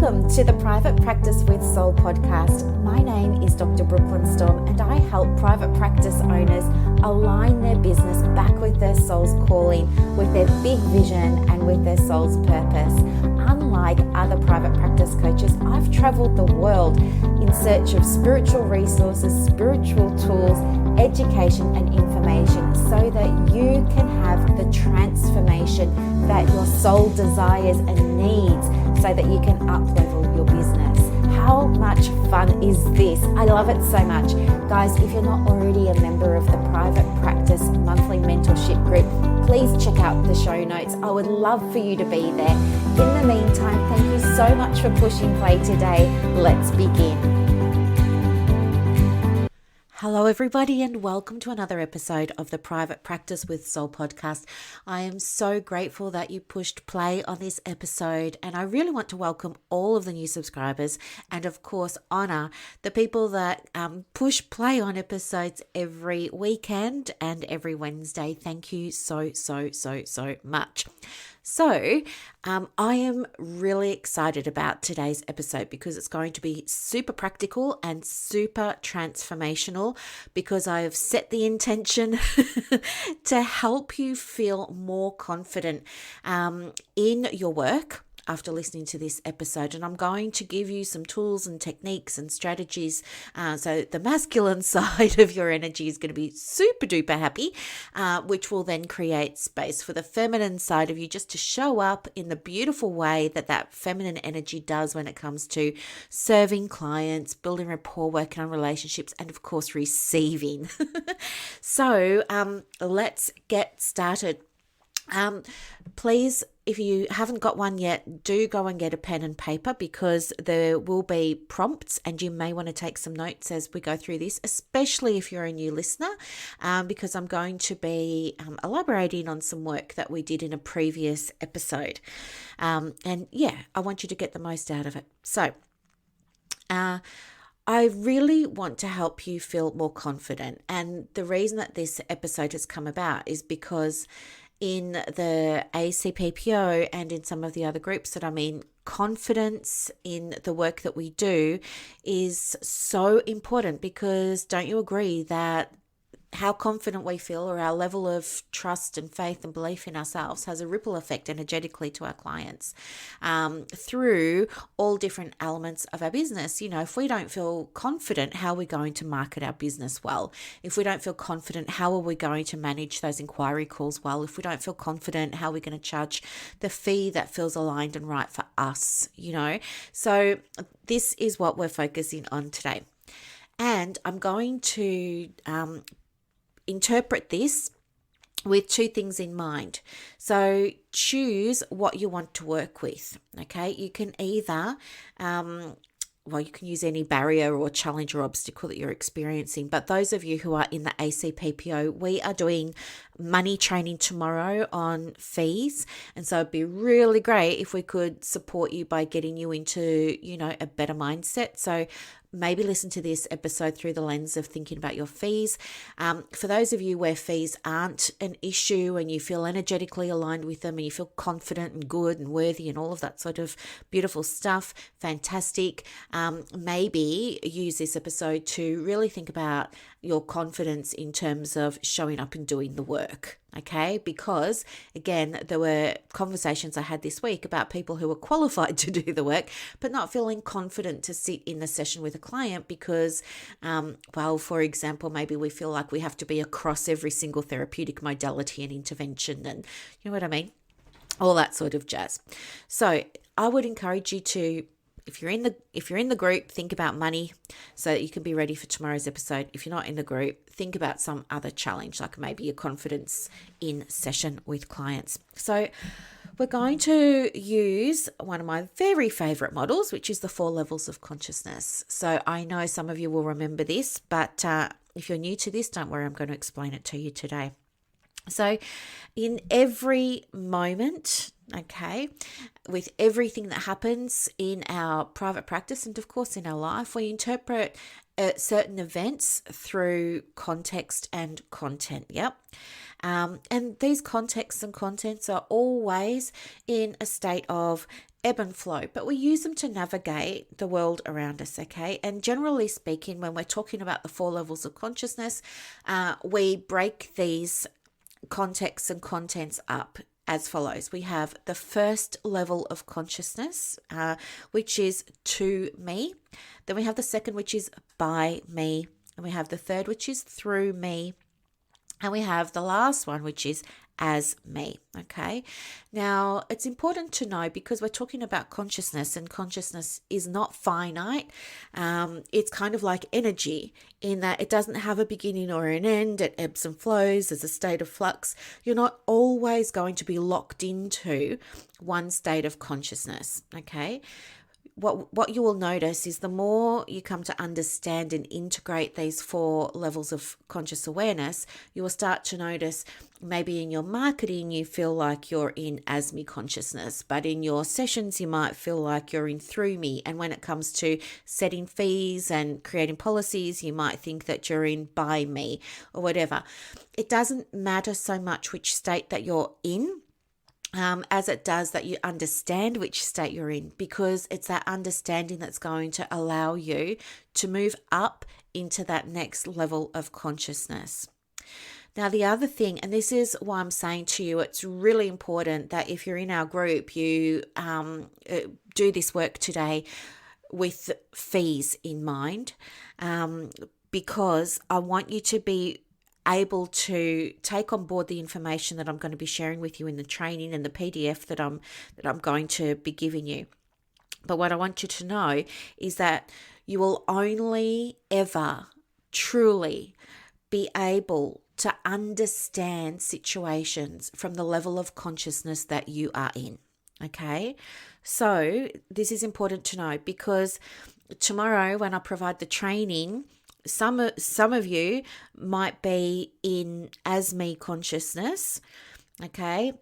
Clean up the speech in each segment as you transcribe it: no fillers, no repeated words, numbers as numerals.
Welcome to the Private Practice with Soul podcast. My name is Dr. Brooklyn Storm, and I help private practice owners align their business back with their soul's calling, with their big vision and with their soul's purpose. Unlike other private practice coaches, I've traveled the world in search of spiritual resources, spiritual tools, education and information so that you can have the transformation that your soul desires and needs so that you can up-level your business. How much fun is this? I love it so much. Guys, if you're not already a member of the Private Practice Monthly Mentorship Group, please check out the show notes. I would love for you to be there. In the meantime, thank you so much for pushing play today. Let's begin. Hello everybody, and welcome to another episode of the Private Practice with Soul podcast. I am so grateful that you pushed play on this episode, and I really want to welcome all of the new subscribers and of course honor the people that push play on episodes every weekend and every Wednesday. Thank you so much. So I am really excited about today's episode because it's going to be super practical and super transformational, because I have set the intention to help you feel more confident in your work after listening to this episode. And I'm going to give you some tools and techniques and strategies. So the masculine side of your energy is going to be super duper happy, which will then create space for the feminine side of you just to show up in the beautiful way that feminine energy does when it comes to serving clients, building rapport, working on relationships, and of course receiving. So let's get started. Please, if you haven't got one yet, do go and get a pen and paper, because there will be prompts and you may want to take some notes as we go through this, especially if you're a new listener, because I'm going to be elaborating on some work that we did in a previous episode. And yeah, I want you to get the most out of it. So, I really want to help you feel more confident. And the reason that this episode has come about is because in the ACPPO and in some of the other groups that I'm in, confidence in the work that we do is so important, because don't you agree that how confident we feel, or our level of trust and faith and belief in ourselves, has a ripple effect energetically to our clients through all different elements of our business. You know, if we don't feel confident, how are we going to market our business well? If we don't feel confident, how are we going to manage those inquiry calls well? If we don't feel confident, how are we going to charge the fee that feels aligned and right for us, you know? So this is what we're focusing on today. And I'm going to interpret this with two things in mind. So choose what you want to work with. Okay, you can either you can use any barrier or challenge or obstacle that you're experiencing. But those of you who are in the ACPPO, we are doing money training tomorrow on fees. And so it'd be really great if we could support you by getting you into, a better mindset. So maybe listen to this episode through the lens of thinking about your fees. For those of you where fees aren't an issue and you feel energetically aligned with them and you feel confident and good and worthy and all of that sort of beautiful stuff, fantastic. Maybe use this episode to really think about your confidence in terms of showing up and doing the work. Okay, because again, there were conversations I had this week about people who were qualified to do the work, but not feeling confident to sit in the session with a client because, for example, maybe we feel like we have to be across every single therapeutic modality and intervention, and you know what I mean? All that sort of jazz. So I would encourage you to, if you're in the group, think about money so that you can be ready for tomorrow's episode. If you're not in the group, think about some other challenge, like maybe your confidence in session with clients. So we're going to use one of my very favorite models, which is the 4 levels of consciousness. So I know some of you will remember this, but if you're new to this, don't worry, I'm going to explain it to you today. So in every moment okay? With everything that happens in our private practice and, of course, in our life, we interpret certain events through context and content. Yep. And these contexts and contents are always in a state of ebb and flow, but we use them to navigate the world around us, okay? And generally speaking, when we're talking about the 4 levels of consciousness, we break these contexts and contents up as follows. We have the first level of consciousness, which is to me. Then we have the second, which is by me. And we have the third, which is through me. And we have the last one, which is as me. Okay. Now, it's important to know, because we're talking about consciousness, and consciousness is not finite. It's kind of like energy, in that it doesn't have a beginning or an end. It ebbs and flows. There's a state of flux. You're not always going to be locked into one state of consciousness. Okay. What you will notice is, the more you come to understand and integrate these 4 levels of conscious awareness, you will start to notice, maybe in your marketing you feel like you're in as me consciousness, but in your sessions you might feel like you're in through me. And when it comes to setting fees and creating policies, you might think that you're in by me, or whatever. It doesn't matter so much which state that you're in, as it does that you understand which state you're in, because it's that understanding that's going to allow you to move up into that next level of consciousness. Now, the other thing, and this is why I'm saying to you, it's really important that if you're in our group, you do this work today with fees in mind, because I want you to be able to take on board the information that I'm going to be sharing with you in the training and the PDF that I'm going to be giving you. But what I want you to know is that you will only ever truly be able to understand situations from the level of consciousness that you are in. Okay? So this is important to know, because tomorrow when I provide the training, some of you might be in as me consciousness, okay?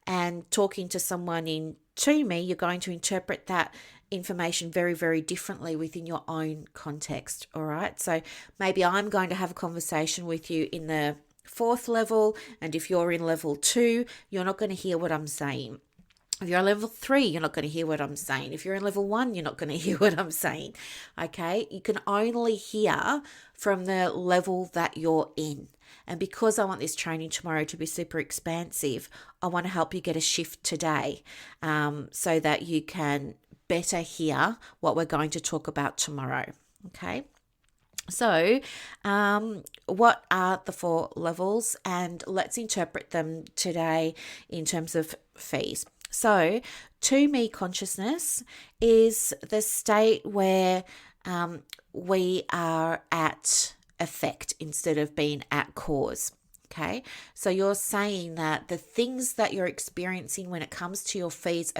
And talking to someone in to me, you're going to interpret that information very, very differently within your own context, all right? So maybe I'm going to have a conversation with you in the 4th level, and if you're in level 2, you're not going to hear what I'm saying. If you're on level 3, you're not going to hear what I'm saying. If you're in level 1, you're not going to hear what I'm saying. Okay? You can only hear from the level that you're in. And because I want this training tomorrow to be super expansive, I want to help you get a shift today, so that you can better hear what we're going to talk about tomorrow. Okay? So, what are the 4 levels? And let's interpret them today in terms of fees. So, to me consciousness is the state where we are at effect instead of being at cause. Okay, so you're saying that the things that you're experiencing when it comes to your fees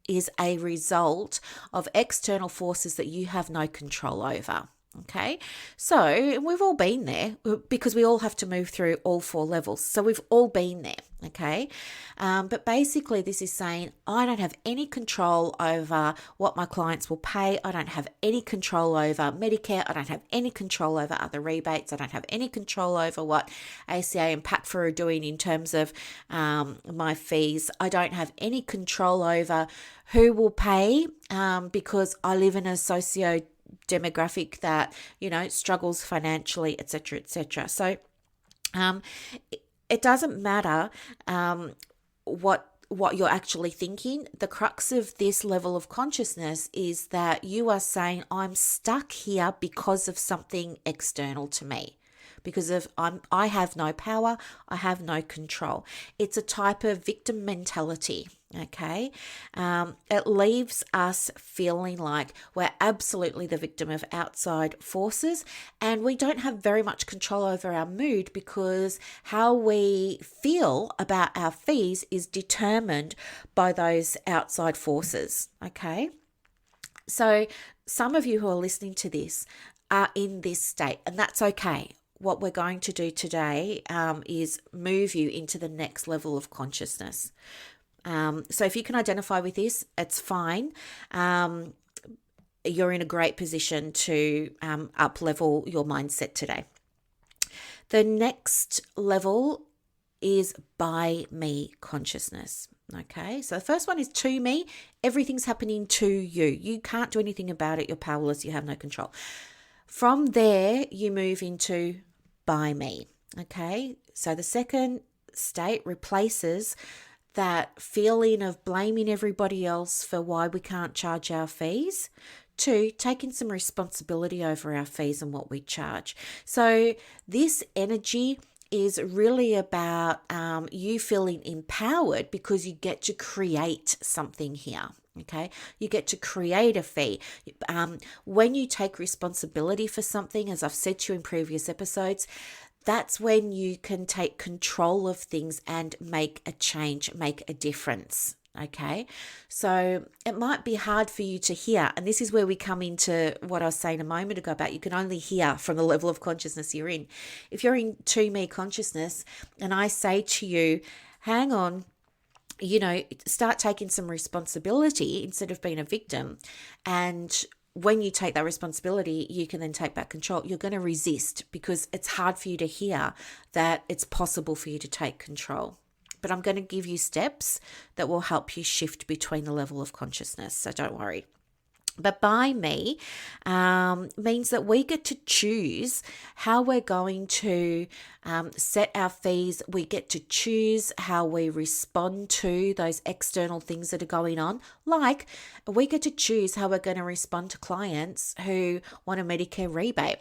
is a result of external forces that you have no control over. Okay, so we've all been there, because we all have to move through all 4 levels. So we've all been there. Okay, but basically this is saying, I don't have any control over what my clients will pay. I don't have any control over Medicare. I don't have any control over other rebates. I don't have any control over what ACA and PAPFA are doing in terms of my fees. I don't have any control over who will pay, because I live in a demographic that struggles financially, etc., etc. So it doesn't matter what you're actually thinking. The crux of this level of consciousness is that you are saying, I'm stuck here because of something external to me, because I have no power, I have no control. It's a type of victim mentality. Okay, it leaves us feeling like we're absolutely the victim of outside forces, and we don't have very much control over our mood, because how we feel about our fees is determined by those outside forces. Okay, so some of you who are listening to this are in this state, and that's okay. What we're going to do today is move you into the next level of consciousness. So if you can identify with this, it's fine. You're in a great position to up-level your mindset today. The next level is by me consciousness. Okay, so the first one is to me. Everything's happening to you. You can't do anything about it. You're powerless. You have no control. From there, you move into by me. Okay, so the second state replaces that feeling of blaming everybody else for why we can't charge our fees to taking some responsibility over our fees and what we charge. So this energy is really about you feeling empowered because you get to create something here. Okay, you get to create a fee. When you take responsibility for something, as I've said to you in previous episodes, that's when you can take control of things and make a change, make a difference. Okay, so it might be hard for you to hear, and this is where we come into what I was saying a moment ago about you can only hear from the level of consciousness you're in. If you're in to me consciousness and I say to you, hang on, start taking some responsibility instead of being a victim, and when you take that responsibility, you can then take back control. You're going to resist because it's hard for you to hear that it's possible for you to take control. But I'm going to give you steps that will help you shift between the level of consciousness. So don't worry. But by me means that we get to choose how we're going to set our fees. We get to choose how we respond to those external things that are going on. Like we get to choose how we're going to respond to clients who want a Medicare rebate.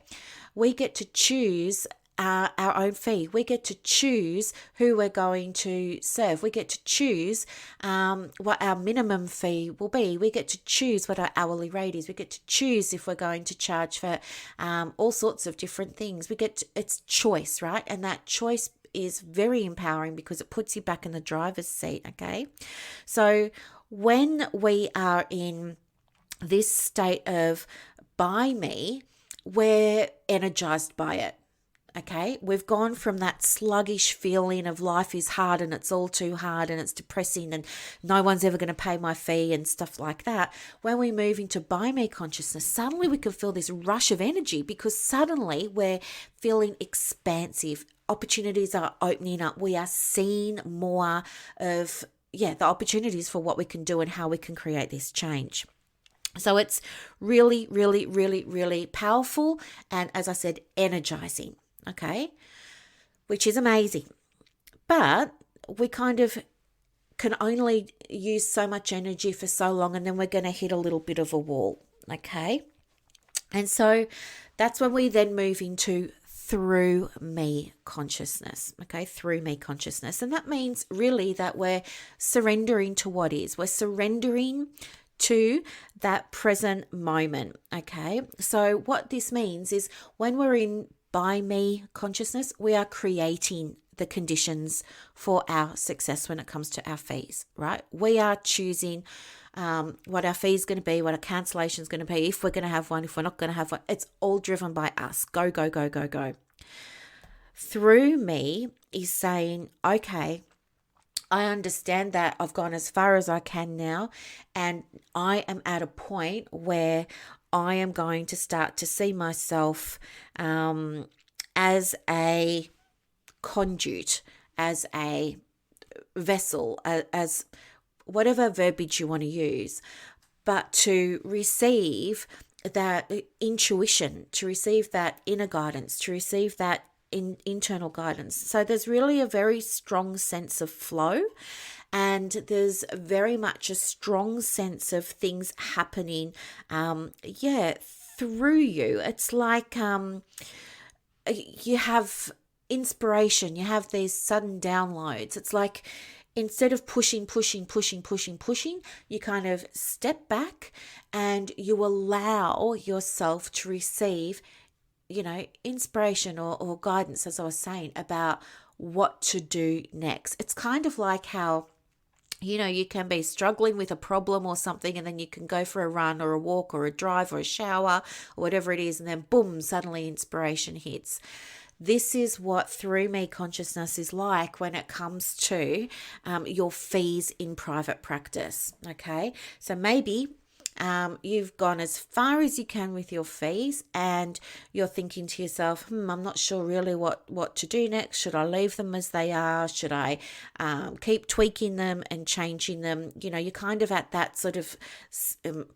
We get to choose our own fee. We get to choose who we're going to serve. We get to choose what our minimum fee will be. We get to choose what our hourly rate is. We get to choose if we're going to charge for all sorts of different things. It's choice, right? And that choice is very empowering because it puts you back in the driver's seat, okay? So when we are in this state of by me, we're energized by it. Okay, we've gone from that sluggish feeling of life is hard and it's all too hard and it's depressing and no one's ever going to pay my fee and stuff like that. When we move into by me consciousness, suddenly we can feel this rush of energy because suddenly we're feeling expansive. Opportunities are opening up. We are seeing more of, the opportunities for what we can do and how we can create this change. So it's really, really, really, really powerful and, as I said, energizing. Okay, which is amazing. But we kind of can only use so much energy for so long and then we're going to hit a little bit of a wall. Okay, and so that's when we then move into through me consciousness. Okay, through me consciousness. And that means really that we're surrendering to what is. We're surrendering to that present moment. Okay, so what this means is when we're in by me consciousness, we are creating the conditions for our success when it comes to our fees, right? We are choosing what our fee is going to be, what our cancellation is going to be, if we're going to have one, if we're not going to have one. It's all driven by us. Go, go, go, go, go. Through me is saying, okay, I understand that I've gone as far as I can now, and I am at a point where I am going to start to see myself as a conduit, as a vessel, as whatever verbiage you want to use, but to receive that intuition, to receive that inner guidance, to receive that internal guidance. So there's really a very strong sense of flow. And there's very much a strong sense of things happening, through you. It's like you have inspiration, you have these sudden downloads. It's like instead of pushing, you kind of step back and you allow yourself to receive, inspiration or guidance, as I was saying, about what to do next. It's kind of like how you can be struggling with a problem or something and then you can go for a run or a walk or a drive or a shower or whatever it is, and then boom, suddenly inspiration hits. This is what through me consciousness is like when it comes to your fees in private practice. Okay, so maybe you've gone as far as you can with your fees and you're thinking to yourself, I'm not sure really what to do next. Should I leave them as they are? Should I keep tweaking them and changing them? You know, you're kind of at that sort of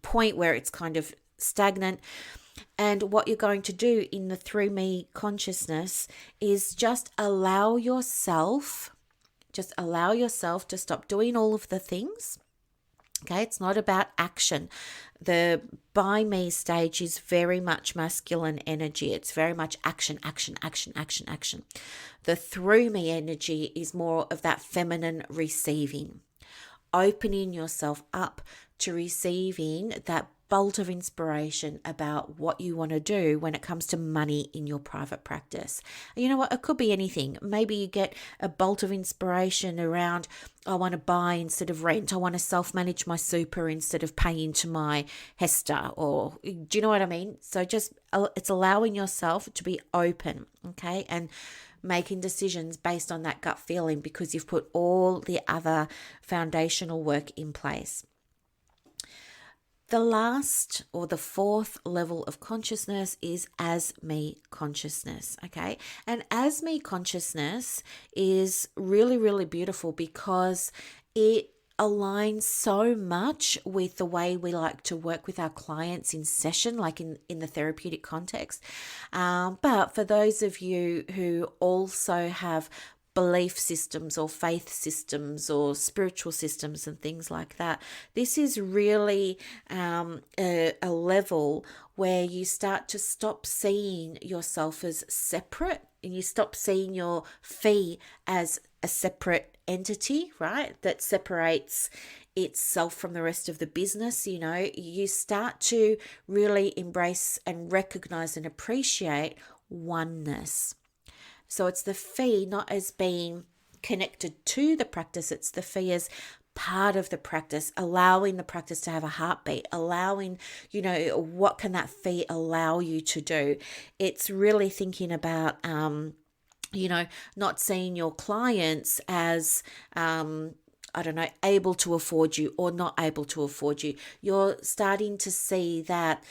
point where it's kind of stagnant. And what you're going to do in the through me consciousness is just allow yourself to stop doing all of the things. Okay, it's not about action. The by me stage is very much masculine energy. It's very much action, action, action, action, action. The through me energy is more of that feminine receiving, opening yourself up to receiving that bolt of inspiration about what you want to do when it comes to money in your private practice. You know what? It could be anything. Maybe you get a bolt of inspiration around, I want to buy instead of rent. I want to self-manage my super instead of pay into my Hester. Or do you know what I mean? So just it's allowing yourself to be open, okay? And making decisions based on that gut feeling because you've put all the other foundational work in place. The last or the fourth level of consciousness is as me consciousness, okay? And as me consciousness is really, really beautiful because it aligns so much with the way we like to work with our clients in session, like in the therapeutic context. But for those of you who also have belief systems or faith systems or spiritual systems and things like that, this is really a level where you start to stop seeing yourself as separate and you stop seeing your fee as a separate entity, right? That separates itself from the rest of the business. You know, you start to really embrace and recognize and appreciate oneness. So it's the fee not as being connected to the practice, it's the fee as part of the practice, allowing the practice to have a heartbeat, allowing, you know, what can that fee allow you to do? It's really thinking about, you know, not seeing your clients as, able to afford you or not able to afford you. You're starting to see that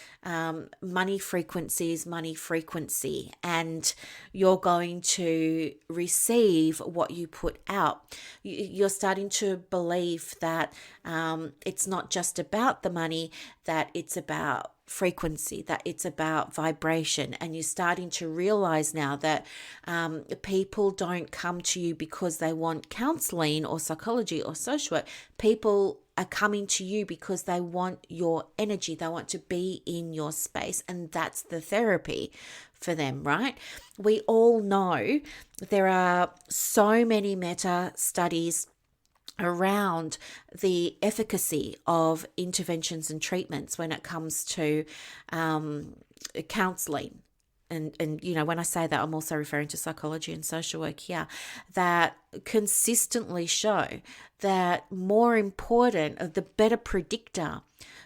money frequency is money frequency, and you're going to receive what you put out. You're starting to believe that it's not just about the money, that it's about frequency, that it's about vibration. And you're starting to realize now that people don't come to you because they want counseling or psychology or social work. People are coming to you because they want your energy, they want to be in your space, and that's the therapy for them, right? We all know there are so many meta studies around the efficacy of interventions and treatments when it comes to counseling. And you know, when I say that, I'm also referring to psychology and social work here, that consistently show that more important, the better predictor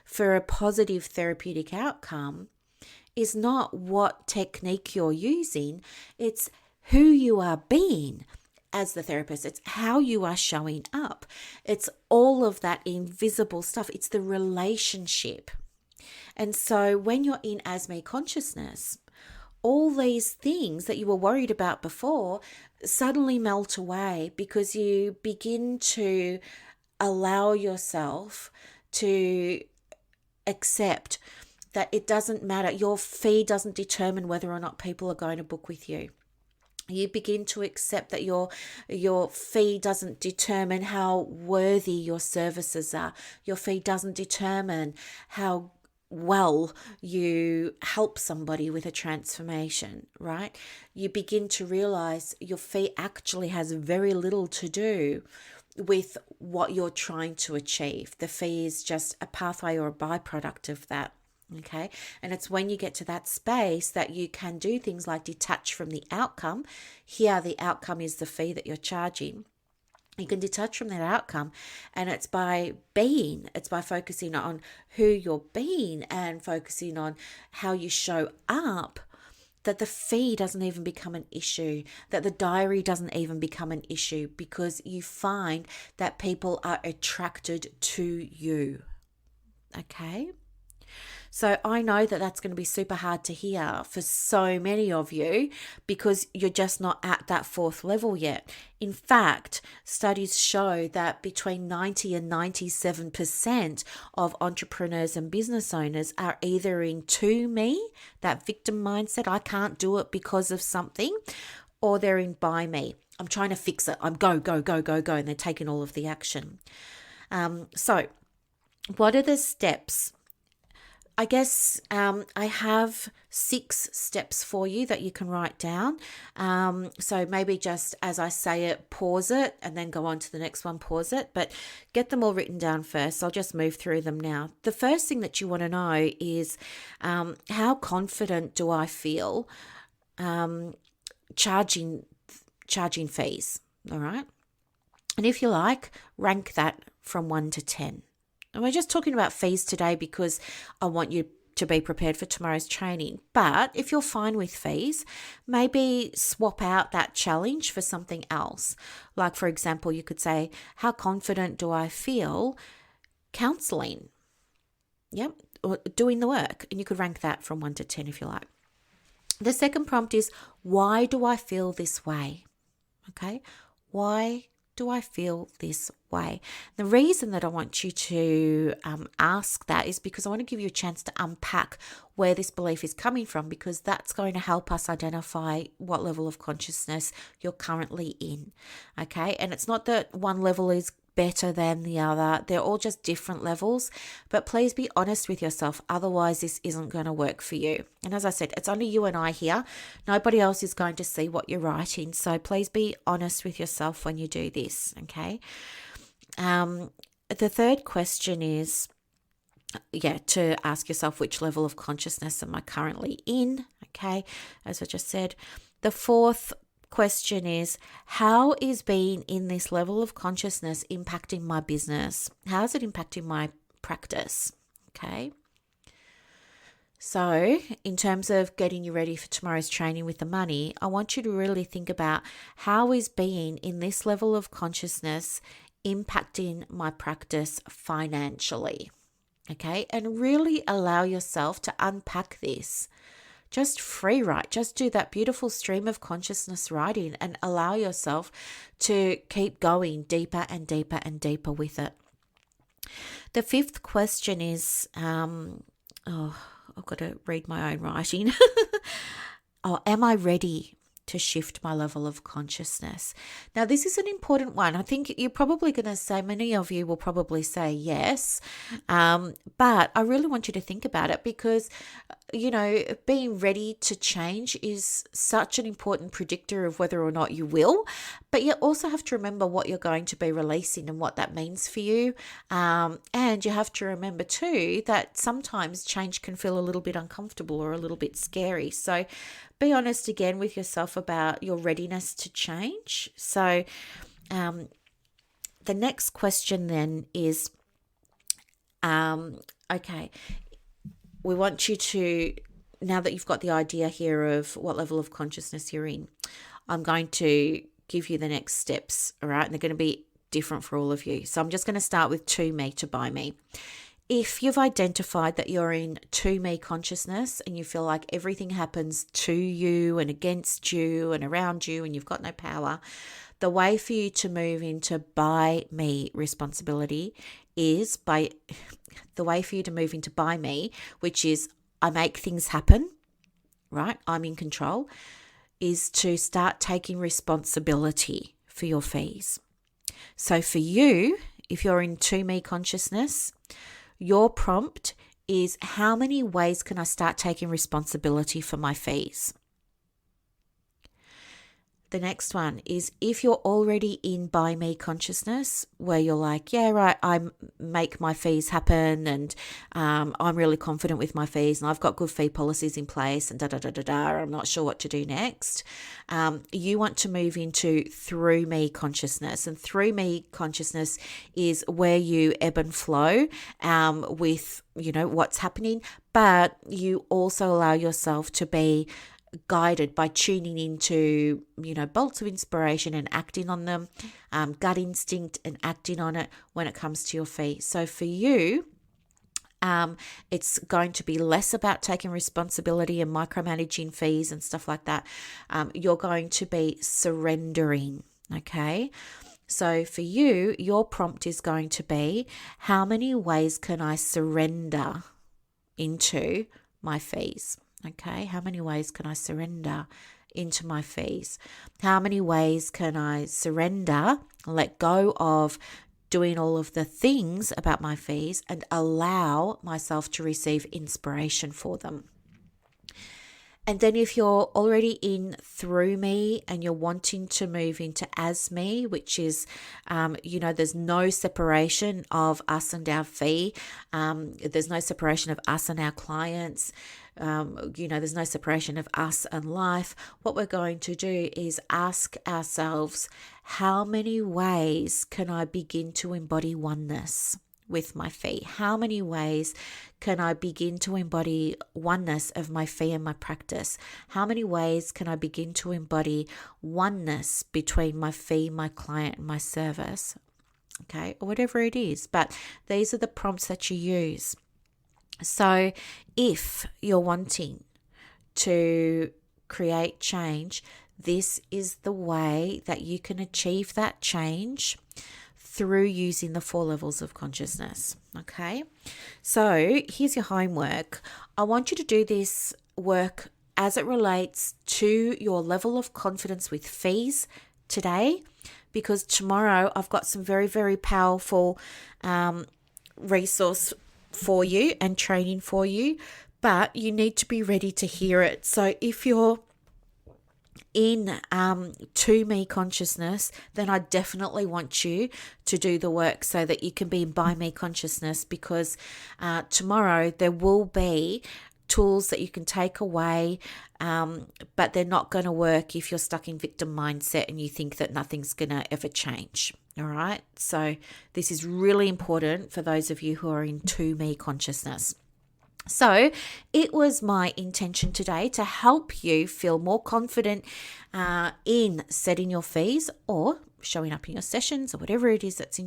for a positive therapeutic outcome is not what technique you're using, it's who you are being as the therapist. It's how you are showing up. It's all of that invisible stuff. It's the relationship. And so when you're in as me consciousness, all these things that you were worried about before suddenly melt away because you begin to allow yourself to accept that it doesn't matter. Your fee doesn't determine whether or not people are going to book with you. You begin to accept that your fee doesn't determine how worthy your services are. Your fee doesn't determine how well you help somebody with a transformation, right? You begin to realize your fee actually has very little to do with what you're trying to achieve. The fee is just a pathway or a byproduct of that. Okay. And it's when you get to that space that you can do things like detach from the outcome. Here, the outcome is the fee that you're charging. You can detach from that outcome, and it's by focusing on who you're being and focusing on how you show up that the fee doesn't even become an issue, that the diary doesn't even become an issue, because you find that people are attracted to you. Okay? So I know that that's going to be super hard to hear for so many of you, because you're just not at that fourth level yet. In fact, studies show that between 90 and 97% of entrepreneurs and business owners are either in to me, that victim mindset, I can't do it because of something, or they're in by me. I'm trying to fix it. I'm go, go, go, go, go, and they're taking all of the action. So what are the steps? I guess I have 6 steps for you that you can write down. So maybe just as I say it, pause it and then go on to the next one, pause it. But get them all written down first. I'll just move through them now. The first thing that you want to know is how confident do I feel charging fees, all right? And if you like, rank that from 1 to 10. And we're just talking about fees today because I want you to be prepared for tomorrow's training. But if you're fine with fees, maybe swap out that challenge for something else. Like, for example, you could say, how confident do I feel counseling? Yep, or doing the work. And you could rank that from 1 to 10 if you like. The second prompt is, why do I feel this way? Okay, why do I feel this way? The reason that I want you to ask that is because I want to give you a chance to unpack where this belief is coming from, because that's going to help us identify what level of consciousness you're currently in. Okay, and it's not that one level is better than the other. They're all just different levels, but please be honest with yourself. Otherwise, this isn't going to work for you. And as I said, it's only you and I here. Nobody else is going to see what you're writing. So please be honest with yourself when you do this. Okay. The third question is, to ask yourself, which level of consciousness am I currently in? Okay. As I just said. The fourth question is, how is being in this level of consciousness impacting my business? How is it impacting my practice? Okay. So in terms of getting you ready for tomorrow's training with the money, I want you to really think about, how is being in this level of consciousness impacting my practice financially? Okay. And really allow yourself to unpack this. Just free write, just do that beautiful stream of consciousness writing and allow yourself to keep going deeper and deeper and deeper with it. The fifth question is, I've got to read my own writing. Am I ready to shift my level of consciousness? Now, this is an important one. I think you're probably going to say, many of you will probably say yes, but I really want you to think about it, because being ready to change is such an important predictor of whether or not you will. But you also have to remember what you're going to be releasing and what that means for you. And you have to remember too that sometimes change can feel a little bit uncomfortable or a little bit scary. So be honest again with yourself about your readiness to change. So the next question then is, okay, we want you to, now that you've got the idea here of what level of consciousness you're in, I'm going to give you the next steps, all right? And they're going to be different for all of you. So I'm just going to start with to me, to by me. If you've identified that you're in to me consciousness and you feel like everything happens to you and against you and around you and you've got no power, the way for you to move into by me responsibility is the way for you to move into by me, which is I make things happen, right? I'm in control, is to start taking responsibility for your fees. So for you, if you're in to me consciousness, your prompt is, how many ways can I start taking responsibility for my fees? The next one is, if you're already in by me consciousness, where you're like, yeah, right, I make my fees happen and I'm really confident with my fees and I've got good fee policies in place and I'm not sure what to do next. You want to move into through me consciousness, and through me consciousness is where you ebb and flow with, what's happening, but you also allow yourself to be guided by tuning into, bolts of inspiration and acting on them, gut instinct and acting on it when it comes to your fee. So for you, it's going to be less about taking responsibility and micromanaging fees and stuff like that. You're going to be surrendering, okay? So for you, your prompt is going to be, how many ways can I surrender into my fees? Okay, how many ways can I surrender into my fees? How many ways can I surrender, let go of doing all of the things about my fees and allow myself to receive inspiration for them? And then if you're already in through me and you're wanting to move into as me, which is, there's no separation of us and our fee. There's no separation of us and our clients. There's no separation of us and life. What we're going to do is ask ourselves, how many ways can I begin to embody oneness with my fee? How many ways can I begin to embody oneness of my fee and my practice? How many ways can I begin to embody oneness between my fee, my client, and my service? Okay, or whatever it is. But these are the prompts that you use. So if you're wanting to create change, this is the way that you can achieve that change through using the 4 levels of consciousness. Okay, so here's your homework. I want you to do this work as it relates to your level of confidence with fees today, because tomorrow I've got some very, very powerful resource for you and training for you, but you need to be ready to hear it. So if you're in to me consciousness, then I definitely want you to do the work so that you can be in by me consciousness, because tomorrow there will be tools that you can take away, but they're not going to work if you're stuck in victim mindset and you think that nothing's going to ever change. All right. So this is really important for those of you who are in to me consciousness. So it was my intention today to help you feel more confident in setting your fees or showing up in your sessions or whatever it is that's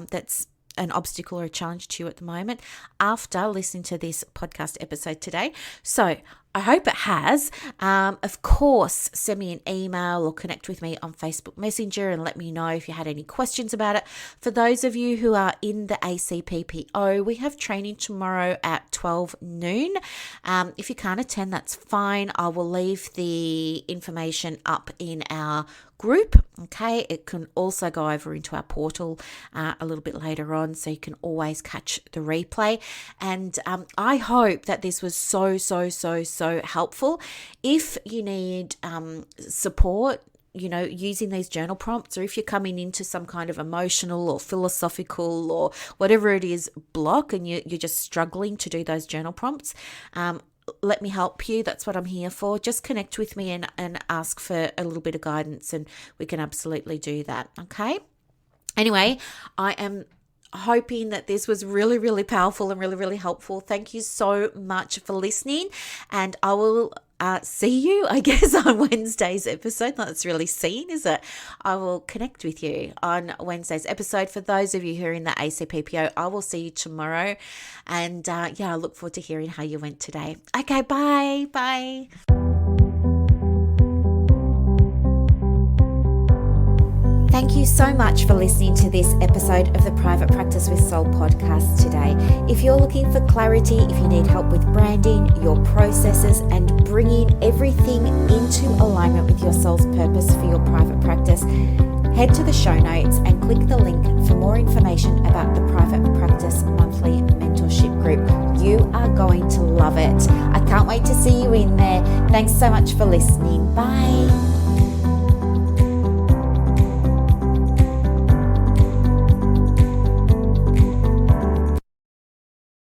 that's an obstacle or a challenge to you at the moment after listening to this podcast episode today. So I hope it has. Of course, send me an email or connect with me on Facebook Messenger and let me know if you had any questions about it. For those of you who are in the ACPPO, we have training tomorrow at 12 noon. If you can't attend, that's fine. I will leave the information up in our group. Okay, it can also go over into our portal a little bit later on, so you can always catch the replay. And I hope that this was so helpful. If you need support, using these journal prompts, or if you're coming into some kind of emotional or philosophical or whatever it is block and you're just struggling to do those journal prompts, let me help you. That's what I'm here for. Just connect with me and ask for a little bit of guidance, and we can absolutely do that. Okay. Anyway, I am hoping that this was really, really powerful and really, really helpful. Thank you so much for listening, and I will see you, I guess, on Wednesday's episode. Not that's really seen, is it? I will connect with you on Wednesday's episode. For those of you who are in the ACPPO, I will see you tomorrow. And I look forward to hearing how you went today. Okay, bye. Bye. Thank you so much for listening to this episode of the Private Practice with Soul podcast today. If you're looking for clarity, if you need help with branding, your processes, and bringing everything into alignment with your soul's purpose for your private practice, head to the show notes and click the link for more information about the Private Practice Monthly Mentorship Group. You are going to love it. I can't wait to see you in there. Thanks so much for listening. Bye.